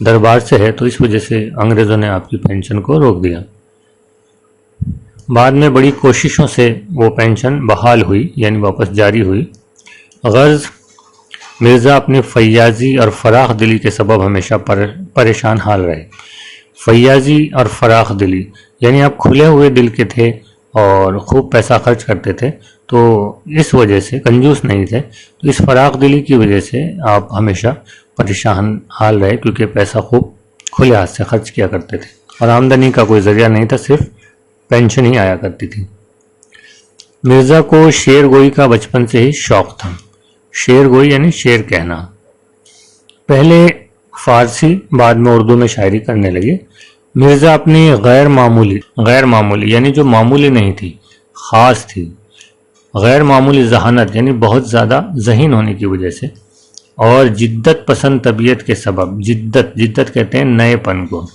دربار سے ہے، تو اس وجہ سے انگریزوں نے آپ کی پینشن کو روک دیا۔ بعد میں بڑی کوششوں سے وہ پینشن بحال ہوئی، یعنی واپس جاری ہوئی۔ غرض مرزا اپنی فیاضی اور فراخ دلی کے سبب ہمیشہ پریشان حال رہے۔ فیاضی اور فراخ دلی یعنی آپ کھلے ہوئے دل کے تھے اور خوب پیسہ خرچ کرتے تھے، تو اس وجہ سے کنجوس نہیں تھے، تو اس فراخ دلی کی وجہ سے آپ ہمیشہ پریشان حال رہے، کیونکہ پیسہ خوب کھلے ہاتھ سے خرچ کیا کرتے تھے اور آمدنی کا کوئی ذریعہ نہیں تھا، صرف پینشن ہی آیا کرتی تھی۔ مرزا کو شعر گوئی کا بچپن سے ہی شوق تھا۔ شعر گوئی یعنی شعر کہنا۔ پہلے فارسی، بعد میں اردو میں شاعری کرنے لگے۔ مرزا اپنی غیر معمولی یعنی جو معمولی نہیں تھی، خاص تھی، غیر معمولی ذہانت یعنی بہت زیادہ ذہین ہونے کی وجہ سے، اور جدت پسند طبیعت کے سبب، جدت کہتے ہیں نئے پن کو،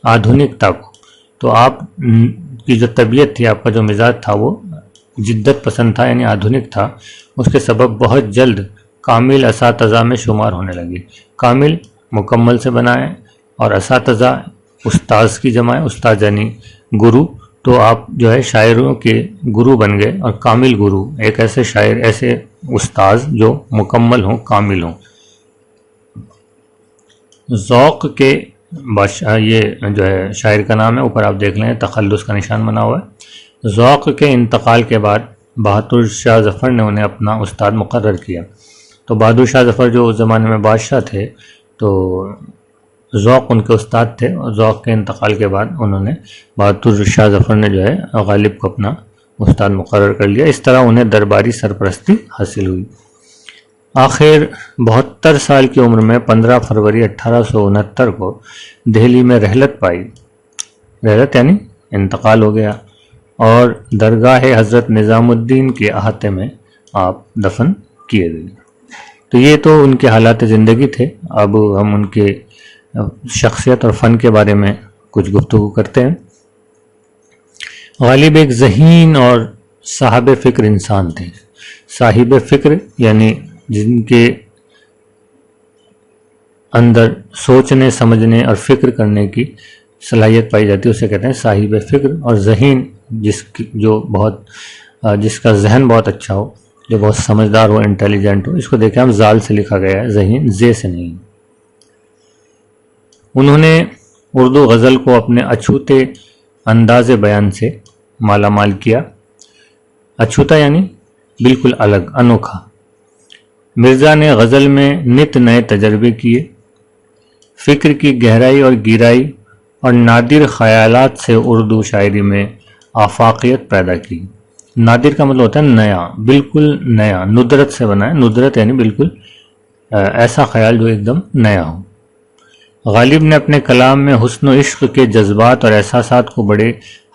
آدھونکتا کو، تو آپ کی جو طبیعت تھی، آپ کا جو مزاج تھا وہ جدت پسند تھا یعنی آدھونک تھا، اس کے سبب بہت جلد کامل اساتذہ میں شمار ہونے لگے۔ کامل مکمل سے بنائیں اور اساتذہ استاذ کی جمع ہے، استاد یعنی گرو، تو آپ جو ہے شاعروں کے گرو بن گئے، اور کامل گرو ایک ایسے شاعر، ایسے استاذ جو مکمل ہوں، کامل ہوں۔ ذوق کے بادشاہ، یہ جو ہے شاعر کا نام ہے، اوپر آپ دیکھ لیں تخلص کا نشان بنا ہوا ہے۔ ذوق کے انتقال کے بعد بہادر شاہ ظفر نے انہیں اپنا استاد مقرر کیا۔ تو بہادر شاہ ظفر جو اس زمانے میں بادشاہ تھے، تو ذوق ان کے استاد تھے، اور ذوق کے انتقال کے بعد انہوں نے بہادر شاہ ظفر نے جو ہے غالب کو اپنا استاد مقرر کر لیا۔ اس طرح انہیں درباری سرپرستی حاصل ہوئی۔ آخر 72 سال کی عمر میں 15 فروری 1869 کو دہلی میں رحلت پائی۔ رحلت یعنی انتقال ہو گیا، اور درگاہ حضرت نظام الدین کے احاطے میں آپ دفن کیے گئے۔ تو یہ تو ان کے حالات زندگی تھے۔ اب ہم ان کے شخصیت اور فن کے بارے میں کچھ گفتگو کرتے ہیں۔ غالب ایک ذہین اور صاحب فکر انسان تھے۔ صاحب فکر یعنی جن کے اندر سوچنے، سمجھنے اور فکر کرنے کی صلاحیت پائی جاتی ہے، اسے کہتے ہیں صاحب فکر۔ اور ذہین جس کا ذہن بہت اچھا ہو، جو بہت سمجھدار ہو، انٹیلیجنٹ ہو، اس کو دیکھیں ہم زال سے لکھا گیا ہے، ذہین زے سے نہیں۔ انہوں نے اردو غزل کو اپنے اچھوتے انداز بیان سے مالا مال کیا۔ اچھوتا یعنی بالکل الگ، انوکھا۔ مرزا نے غزل میں نت نئے تجربے کیے، فکر کی گہرائی اور گہرائی اور نادر خیالات سے اردو شاعری میں آفاقیت پیدا کی۔ نادر کا مطلب ہوتا ہے نیا، بالکل نیا، ندرت سے بنا ہے۔ ندرت یعنی بالکل ایسا خیال جو ایک دم نیا ہو۔ غالب نے اپنے کلام میں حسن و عشق کے جذبات اور احساسات کو بڑے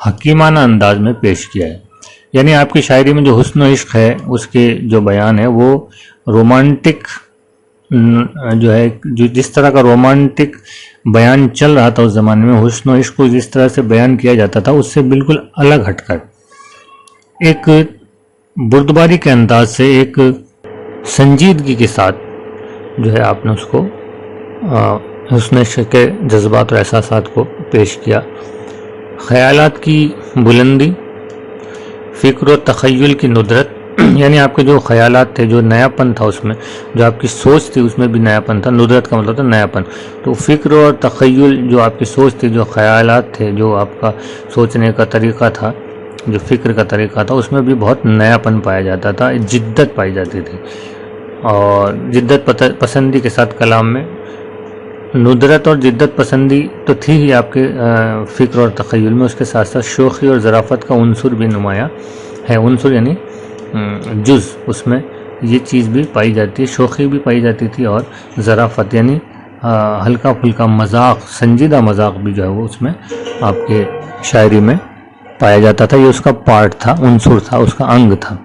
حکیمانہ انداز میں پیش کیا ہے۔ یعنی آپ کی شاعری میں جو حسن و عشق ہے، اس کے جو بیان ہے وہ رومانٹک جو ہے، جس طرح کا رومانٹک بیان چل رہا تھا اس زمانے میں، حسن و عشق کو جس طرح سے بیان کیا جاتا تھا، اس سے بالکل الگ ہٹ کر ایک بردباری کے انداز سے، ایک سنجیدگی کے ساتھ جو ہے آپ نے اس کو حسن عشق کے جذبات اور احساسات کو پیش کیا۔ خیالات کی بلندی، فکر و تخیل کی ندرت، یعنی آپ کے جو خیالات تھے، جو نیا پن تھا اس میں، جو آپ کی سوچ تھی اس میں بھی نیا پن تھا۔ ندرت کا مطلب تھا نیا پن۔ تو فکر اور تخیل، جو آپ کی سوچ تھی، جو خیالات تھے، جو آپ کا سوچنے کا طریقہ تھا، جو فکر کا طریقہ تھا، اس میں بھی بہت نیا پن پایا جاتا تھا، جدت پائی جاتی تھی۔ اور جدت پسندی کے ساتھ کلام میں ندرت اور جدت پسندی تو تھی ہی آپ کے فکر اور تخیل میں، اس کے ساتھ ساتھ شوخی اور ظرافت کا عنصر بھی نمایاں ہے۔ عنصر یعنی جز، اس میں یہ چیز بھی پائی جاتی ہے، شوخی بھی پائی جاتی تھی، اور ظرافت یعنی ہلکا پھلکا مذاق، سنجیدہ مذاق بھی جو ہے وہ اس میں آپ کے شاعری میں پایا جاتا تھا۔ یہ اس کا پارٹ تھا، عنصر تھا، اس کا انگ تھا۔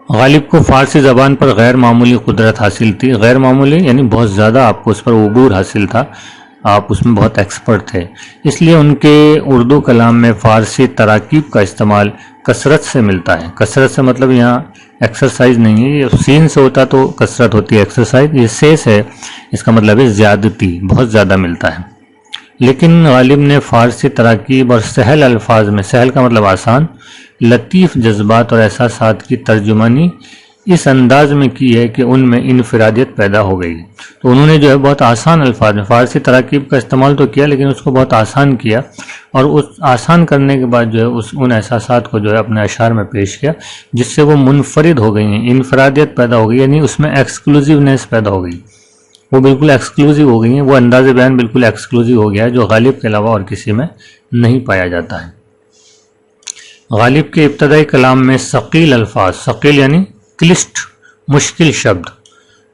غالب کو فارسی زبان پر غیر معمولی قدرت حاصل تھی۔ غیر معمولی یعنی بہت زیادہ آپ کو اس پر عبور حاصل تھا۔ آپ اس میں بہت ایکسپرٹ تھے، اس لیے ان کے اردو کلام میں فارسی تراکیب کا استعمال کثرت سے ملتا ہے۔ کثرت سے مطلب یہاں ایکسرسائز نہیں ہے، یہ سین سے ہوتا تو کثرت ہوتی ہے ایکسرسائز، یہ سے ہے، اس کا مطلب ہے زیادتی، بہت زیادہ ملتا ہے۔ لیکن غالب نے فارسی تراکیب اور سہل الفاظ میں، سہل کا مطلب آسان، لطیف جذبات اور احساسات کی ترجمانی اس انداز میں کی ہے کہ ان میں انفرادیت پیدا ہو گئی۔ تو انہوں نے جو ہے بہت آسان الفاظ میں فارسی تراکیب کا استعمال تو کیا، لیکن اس کو بہت آسان کیا، اور اس آسان کرنے کے بعد جو ہے ان احساسات کو جو ہے اپنے اشعار میں پیش کیا، جس سے وہ منفرد ہو گئی ہیں، انفرادیت پیدا ہو گئی، یعنی اس میں ایکسکلوزیونیس پیدا ہو گئی، وہ بالکل ایکسکلوزیو ہو گئی ہیں، وہ انداز بیان بالکل ایکسکلوزیو ہو گیا ہے جو غالب کے علاوہ اور کسی میں نہیں پایا جاتا ہے۔ غالب کے ابتدائی کلام میں ثقیل الفاظ، ثقیل یعنی کلشٹ، مشکل شبد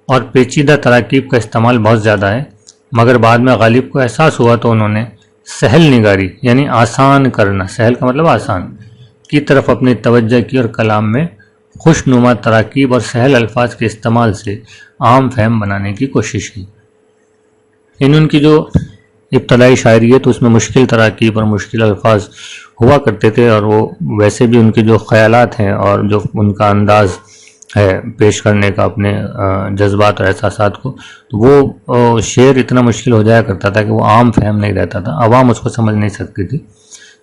اور پیچیدہ تراکیب کا استعمال بہت زیادہ ہے، مگر بعد میں غالب کو احساس ہوا تو انہوں نے سہل نگاری یعنی آسان کرنا، سہل کا مطلب آسان، کی طرف اپنی توجہ کی اور کلام میں خوش نما تراکیب اور سہل الفاظ کے استعمال سے عام فہم بنانے کی کوشش کی۔ ان کی جو ابتدائی شاعری ہے تو اس میں مشکل تراکیب اور مشکل الفاظ ہوا کرتے تھے، اور وہ ویسے بھی ان کے جو خیالات ہیں اور جو ان کا انداز ہے پیش کرنے کا اپنے جذبات اور احساسات کو، تو وہ شعر اتنا مشکل ہو جایا کرتا تھا کہ وہ عام فہم نہیں رہتا تھا، عوام اس کو سمجھ نہیں سکتی تھی۔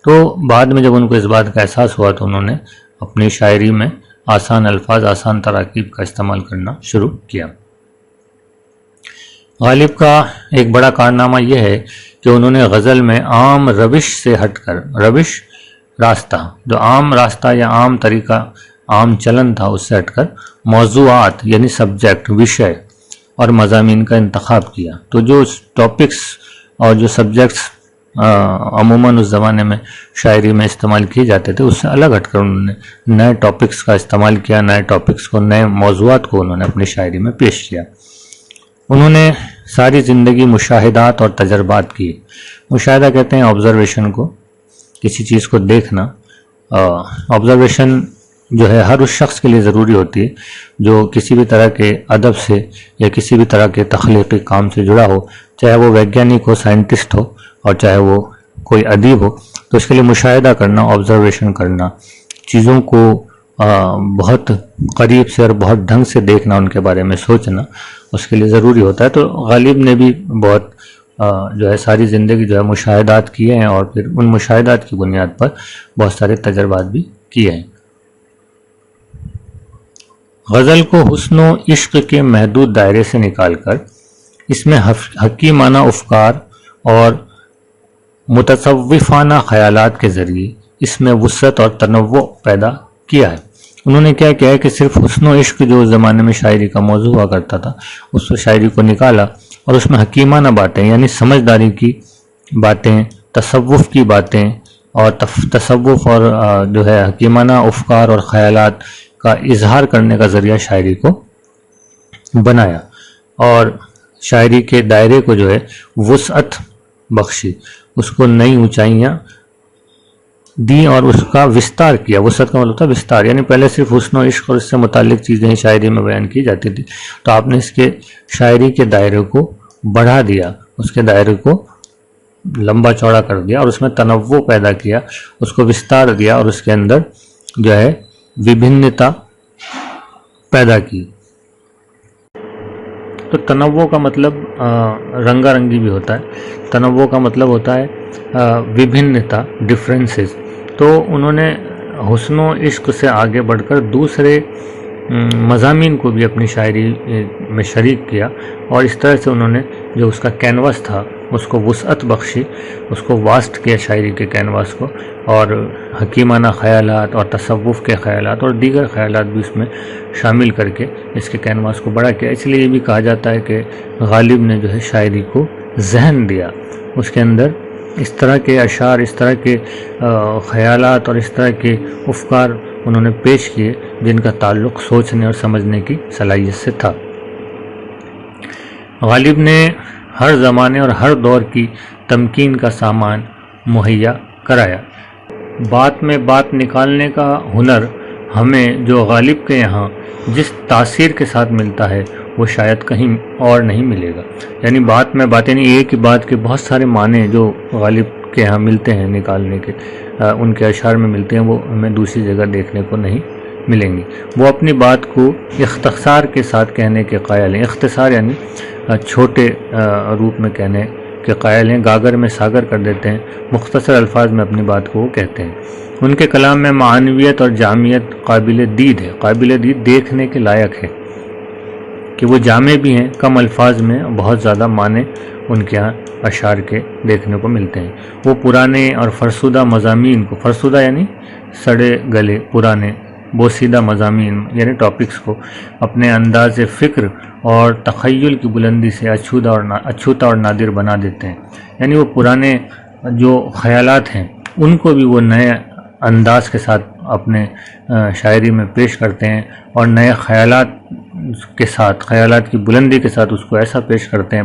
تو بعد میں جب ان کو اس بات کا احساس ہوا تو انہوں نے اپنی شاعری میں آسان الفاظ، آسان تراکیب کا استعمال کرنا شروع کیا۔ غالب کا ایک بڑا کارنامہ یہ ہے کہ انہوں نے غزل میں عام روش سے ہٹ کر، روش راستہ، جو عام راستہ یا عام طریقہ، عام چلن تھا، اس سے ہٹ کر موضوعات یعنی سبجیکٹ، وشے اور مضامین کا انتخاب کیا۔ تو جو ٹاپکس اور جو سبجیکٹس عموماً اس زمانے میں شاعری میں استعمال کیے جاتے تھے، اس سے الگ ہٹ کر انہوں نے نئے ٹاپکس کا استعمال کیا، نئے ٹاپکس کو، نئے موضوعات کو انہوں نے اپنی شاعری میں پیش کیا۔ انہوں نے ساری زندگی مشاہدات اور تجربات کی۔ مشاہدہ کہتے ہیں آبزرویشن کو، کسی چیز کو دیکھنا۔ آبزرویشن جو ہے ہر اس شخص کے لیے ضروری ہوتی ہے جو کسی بھی طرح کے ادب سے یا کسی بھی طرح کے تخلیقی کام سے جڑا ہو، چاہے وہ ویگیانک ہو، سائنٹسٹ ہو، اور چاہے وہ کوئی ادیب ہو، تو اس کے لیے مشاہدہ کرنا، آبزرویشن کرنا، چیزوں کو بہت قریب سے اور بہت ڈھنگ سے دیکھنا، ان کے بارے میں سوچنا اس کے لیے ضروری ہوتا ہے۔ تو غالب نے بھی بہت جو ہے ساری زندگی جو ہے مشاہدات کیے ہیں، اور پھر ان مشاہدات کی بنیاد پر بہت سارے تجربات بھی کیے ہیں۔ غزل کو حسن و عشق کے محدود دائرے سے نکال کر اس میں حکیمانہ افکار اور متصوفانہ خیالات کے ذریعے اس میں وسعت اور تنوع پیدا کیا ہے۔ انہوں نے کیا کیا ہے کہ صرف حسن و عشق جو اس زمانے میں شاعری کا موضوع ہوا کرتا تھا، اس شاعری کو نکالا اور اس میں حکیمانہ باتیں یعنی سمجھداری کی باتیں، تصوف کی باتیں، اور تصوف اور جو ہے حکیمانہ افکار اور خیالات کا اظہار کرنے کا ذریعہ شاعری کو بنایا، اور شاعری کے دائرے کو جو ہے وسعت بخشی، اس کو نئی اونچائیاں دی اور اس کا وستار کیا۔ وسعت کا مطلب تھا وستار، یعنی پہلے صرف حسن و عشق اور اس سے متعلق چیزیں ہی شاعری میں بیان کی جاتی تھی، تو آپ نے اس کے شاعری کے دائرے کو بڑھا دیا، اس کے دائرے کو لمبا چوڑا کر دیا، اور اس میں تنوع پیدا کیا، اس کو وستار دیا، اور اس کے اندر جو ہے وبھنتا پیدا کی۔ تو تنوع کا مطلب رنگا رنگی بھی ہوتا ہے، تنوع کا مطلب ہوتا ہے وبھنتا، ڈفرینسز۔ تو انہوں نے حسن و عشق سے آگے بڑھ کر دوسرے مضامین کو بھی اپنی شاعری میں شریک کیا، اور اس طرح سے انہوں نے جو اس کا کینوس تھا اس کو وسعت بخشی، اس کو واسٹ کیا شاعری کے کینواس کو، اور حکیمانہ خیالات اور تصوف کے خیالات اور دیگر خیالات بھی اس میں شامل کر کے اس کے کینواس کو بڑا کیا۔ اس لیے یہ بھی کہا جاتا ہے کہ غالب نے جو ہے شاعری کو ذہن دیا، اس کے اندر اس طرح کے اشعار، اس طرح کے خیالات اور اس طرح کے افکار انہوں نے پیش کیے جن کا تعلق سوچنے اور سمجھنے کی صلاحیت سے تھا۔ غالب نے ہر زمانے اور ہر دور کی تمکین کا سامان مہیا کرایا۔ بات میں بات نکالنے کا ہنر ہمیں جو غالب کے یہاں جس تاثیر کے ساتھ ملتا ہے وہ شاید کہیں اور نہیں ملے گا۔ یعنی باتیں نہیں، ایک ہی بات کے بہت سارے معنی جو غالب کے ہاں ملتے ہیں نکالنے کے، ان کے اشعار میں ملتے ہیں، وہ ہمیں دوسری جگہ دیکھنے کو نہیں ملیں گی۔ وہ اپنی بات کو اختصار کے ساتھ کہنے کے قائل ہیں۔ اختصار یعنی چھوٹے روپ میں کہنے کے قائل ہیں، گاگر میں ساگر کر دیتے ہیں، مختصر الفاظ میں اپنی بات کو وہ کہتے ہیں۔ ان کے کلام میں معنویت اور جامعیت قابل دید ہے، قابل دید دیکھنے کے لائق ہے کہ وہ جامع بھی ہیں، کم الفاظ میں بہت زیادہ معنی ان کے ہاں اشعار کے دیکھنے کو ملتے ہیں۔ وہ پرانے اور فرسودہ مضامین کو، فرسودہ یعنی سڑے گلے، پرانے بوسیدہ مضامین یعنی ٹاپکس کو اپنے انداز فکر اور تخیل کی بلندی سے اچھوتا اور نادر بنا دیتے ہیں۔ یعنی وہ پرانے جو خیالات ہیں ان کو بھی وہ نئے انداز کے ساتھ اپنے شاعری میں پیش کرتے ہیں، اور نئے خیالات کے ساتھ، خیالات کی بلندی کے ساتھ اس کو ایسا پیش کرتے ہیں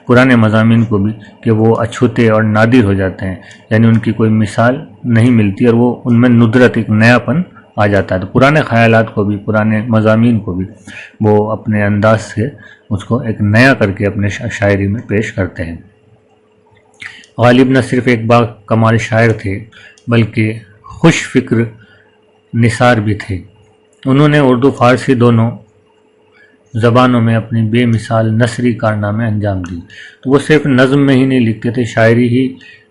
پرانے مضامین کو بھی کہ وہ اچھوتے اور نادر ہو جاتے ہیں، یعنی ان کی کوئی مثال نہیں ملتی اور وہ ان میں ندرت، ایک نیا پن آ جاتا ہے۔ تو پرانے خیالات کو بھی، پرانے مضامین کو بھی وہ اپنے انداز سے اس کو ایک نیا کر کے اپنے شاعری میں پیش کرتے ہیں۔ غالب نہ صرف ایک با کمال شاعر تھے بلکہ خوش فکر نثار بھی تھے۔ انہوں نے اردو فارسی دونوں زبانوں میں اپنی بے مثال نثری کارنامے انجام دی۔ تو وہ صرف نظم میں ہی نہیں لکھتے تھے، شاعری ہی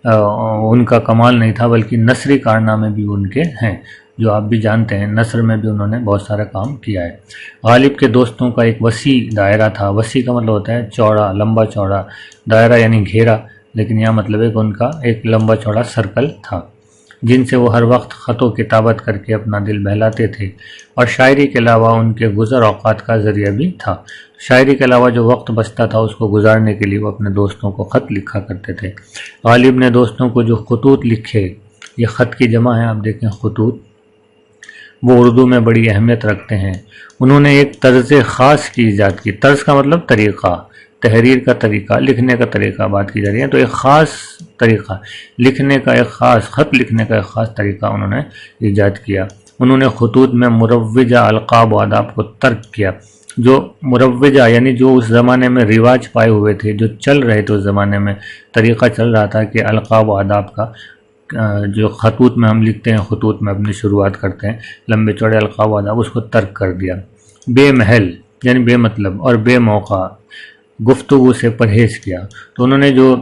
ان کا کمال نہیں تھا، بلکہ نثری کارنامے بھی ان کے ہیں، جو آپ بھی جانتے ہیں۔ نثر میں بھی انہوں نے بہت سارا کام کیا ہے۔ غالب کے دوستوں کا ایک وسیع دائرہ تھا۔ وسیع کا مطلب ہوتا ہے چوڑا، لمبا چوڑا، دائرہ یعنی گھیرا، لیکن یہاں مطلب ہے کہ ان کا ایک لمبا چوڑا سرکل تھا، جن سے وہ ہر وقت خط و کتابت کر کے اپنا دل بہلاتے تھے، اور شاعری کے علاوہ ان کے گزر اوقات کا ذریعہ بھی تھا۔ شاعری کے علاوہ جو وقت بچتا تھا اس کو گزارنے کے لیے وہ اپنے دوستوں کو خط لکھا کرتے تھے۔ غالب نے دوستوں کو جو خطوط لکھے، یہ خط کی جمع ہے، آپ دیکھیں خطوط، وہ اردو میں بڑی اہمیت رکھتے ہیں۔ انہوں نے ایک طرز خاص کی ایجاد کی۔ طرز کا مطلب طریقہ، تحریر کا طریقہ، لکھنے کا طریقہ بات کی جا رہی ہے، تو ایک خاص طریقہ لکھنے کا، ایک خاص خط لکھنے کا ایک خاص طریقہ انہوں نے ایجاد کیا۔ انہوں نے خطوط میں مروجہ القاب و آداب کو ترک کیا۔ جو مروجہ یعنی جو اس زمانے میں رواج پائے ہوئے تھے، جو چل رہے تھے اس زمانے میں، طریقہ چل رہا تھا کہ القاب و آداب کا، جو خطوط میں ہم لکھتے ہیں، خطوط میں اپنی شروعات کرتے ہیں، لمبے چوڑے القاب و آداب، اس کو ترک کر دیا۔ بے محل یعنی بے مطلب اور بے موقع گفتگو سے پرہیز کیا۔ تو انہوں نے جو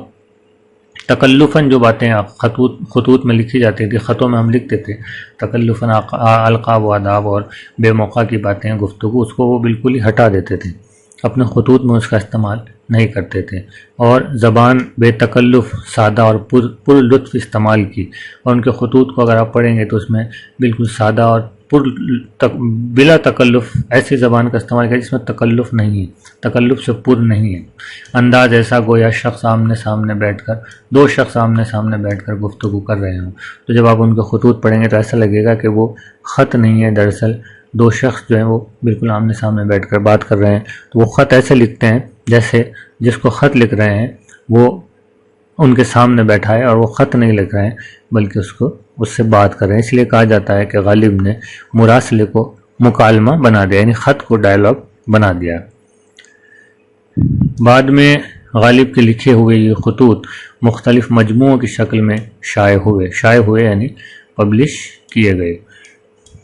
تکلفاً جو باتیں خطوط میں لکھی جاتی تھی، خطوں میں ہم لکھتے تھے، تکلفاً القاب و آداب اور بے موقع کی باتیں، گفتگو، اس کو وہ بالکل ہی ہٹا دیتے تھے، اپنے خطوط میں اس کا استعمال نہیں کرتے تھے، اور زبان بے تکلف، سادہ اور پر لطف استعمال کی۔ اور ان کے خطوط کو اگر آپ پڑھیں گے تو اس میں بالکل سادہ اور بلا تکلف ایسی زبان کا استعمال کیا جس میں تکلف نہیں ہے، تکلف سے پر نہیں ہے۔ انداز ایسا گویا شخص آمنے سامنے بیٹھ کر، دو شخص آمنے سامنے بیٹھ کر گفتگو کر رہے ہوں۔ تو جب آپ ان کے خطوط پڑھیں گے تو ایسا لگے گا کہ وہ خط نہیں ہے، دراصل دو شخص جو ہیں وہ بالکل آمنے سامنے بیٹھ کر بات کر رہے ہیں۔ تو وہ خط ایسے لکھتے ہیں جیسے جس کو خط لکھ رہے ہیں وہ ان کے سامنے بیٹھا ہے، اور وہ خط نہیں لکھ رہے ہیں بلکہ اس سے بات کر رہے ہیں۔ اس لیے کہا جاتا ہے کہ غالب نے مراسلے کو مکالمہ بنا دیا، یعنی خط کو ڈائلاگ بنا دیا۔ بعد میں غالب کے لکھے ہوئے یہ خطوط مختلف مجموعوں کی شکل میں شائع ہوئے یعنی پبلش کیے گئے۔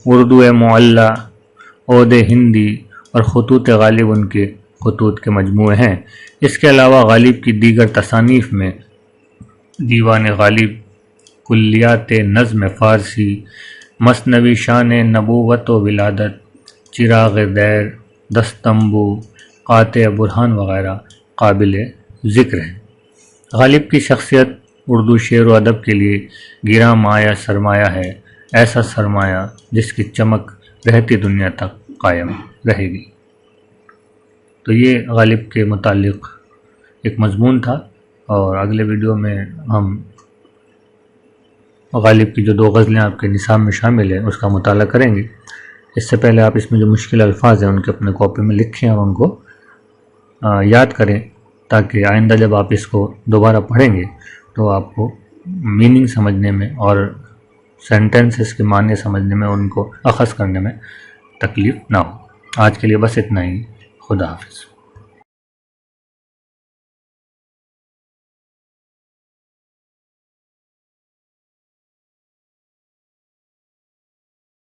اردو معلی، عود ہندی اور خطوط غالب ان کے خطوط کے مجموعے ہیں۔ اس کے علاوہ غالب کی دیگر تصانیف میں دیوان غالب، کلیات نظم فارسی، مثنوی شان نبوت و ولادت، چراغ دیر، دستمبو، قاطع برہان وغیرہ قابل ذکر ہیں۔ غالب کی شخصیت اردو شعر و ادب کے لیے گراں مایہ سرمایہ ہے، ایسا سرمایہ جس کی چمک رہتی دنیا تک قائم رہے گی۔ تو یہ غالب کے متعلق ایک مضمون تھا، اور اگلے ویڈیو میں ہم غالب کی جو 2 غزلیں آپ کے نصاب میں شامل ہیں اس کا مطالعہ کریں گے۔ اس سے پہلے آپ اس میں جو مشکل الفاظ ہیں ان کے اپنے کاپی میں لکھیں اور ان کو یاد کریں، تاکہ آئندہ جب آپ اس کو دوبارہ پڑھیں گے تو آپ کو میننگ سمجھنے میں اور سینٹنسز کے معنی سمجھنے میں، ان کو اخذ کرنے میں تکلیف نہ ہو۔ آج کے لیے بس اتنا ہی۔ خدا حافظ.